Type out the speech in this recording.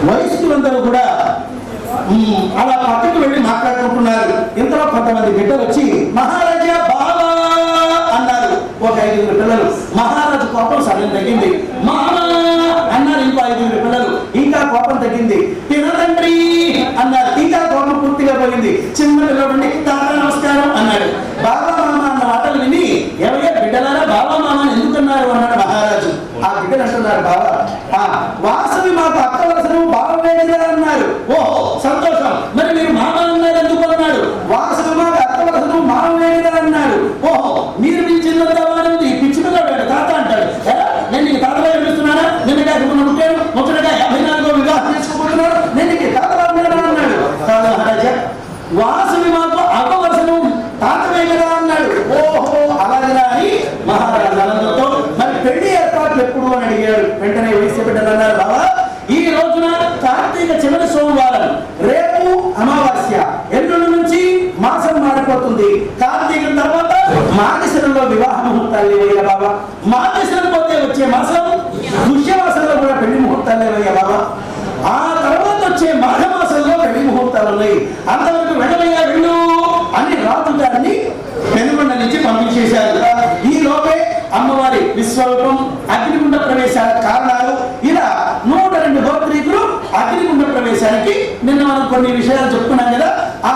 వయస్కులందరూ కూడా అలా పక్కకు వెళ్ళి మాట్లాడుకుంటున్నారు. ఇంతలో కొంతమంది బిడ్డలు వచ్చి మహారాజా బాబా అన్నారు. ఒక 5 పిల్లలు. మహారాజు కోపం సడన్ తగ్గింది. మామా అన్నారు ఇంకో 5 పిల్లలు. ఇంకా కోపం తగ్గింది. తినతండ్రి అన్నారు. ఇంకా కోపం పూర్తిగా పోయింది. చిన్న పిల్లలు తాత నమస్కారం అన్నాడు. బాబా మామ అన్న మాటలు విని ఎవరో బిడ్డలారా బాబా మామ ఎందుకన్నారు అన్నాడు మహారాజు. ఆ బిడ్డలు అంటున్నారు బాబా వాసవి మాకు అక్క వలసను బాబవేదిగా అన్నారు. ఓహో సంతోషం. మరి మీరు మామ అన్నారు ఎందుకు అన్నాడు. వాసవి మాకు అక్క వలసను మామవేదిగా అన్నాడు. ఓహో మీరు మీ చిన్నంత వాడు పిచ్చుకగా వేడు తాత అంటాడు. నేను నీకు తాతగా పిలుస్తున్నానా? నిన్న కాకుండా ముట్టాను ముచ్చటగా 54వ వివాహం చేసుకోబోతున్నాడు. నేను నీకు తాతగా అన్నాడు. మహారాజా వాసవి మాకు అక్క వలసను తాతవే కదా అన్నాడు. ఓహో అలాగేనా అని మహారాజు ఆనందంతో మరి పెళ్లి ఏర్పాట్లు ఎప్పుడు అని అడిగాడు. వెంటనే వయసు బిడ్డలు అన్నారు బాబా ఈ రోజున కార్తీక చివరి సోమవారం, రేపు అమావాస్య, ఎల్లుండి నుంచి మాసం మారిపోతుంది. కార్తీక తర్వాత మాఘశిరంలో వివాహ ముహూర్తాలు లేవయ్యా బాబా. మాఘశిరం పోతే వచ్చే మాసం పుష్యమాసంలో కూడా పెళ్లి ముహూర్తాలు లేవయ్యా బాబా. ఆ తర్వాత వచ్చే మాఘమాసంలో పెళ్లి ముహూర్తాలు ఉన్నాయి. అంతవరకు వెళ్ళవయ్యా వెళ్ళు అని రాజు గారిని పెనుగొండ నుంచి పంపించేశారు. ఈ లోపే అమ్మవారి విశ్వరూపం, అగ్నిగుండ ప్రవేశాల కారణాలు, ఇలా 102 గోత్రీకులు అగ్నిగుండ ప్రవేశానికి నిన్న మనం కొన్ని విషయాలు చెప్పుకున్నాం కదా. ఆ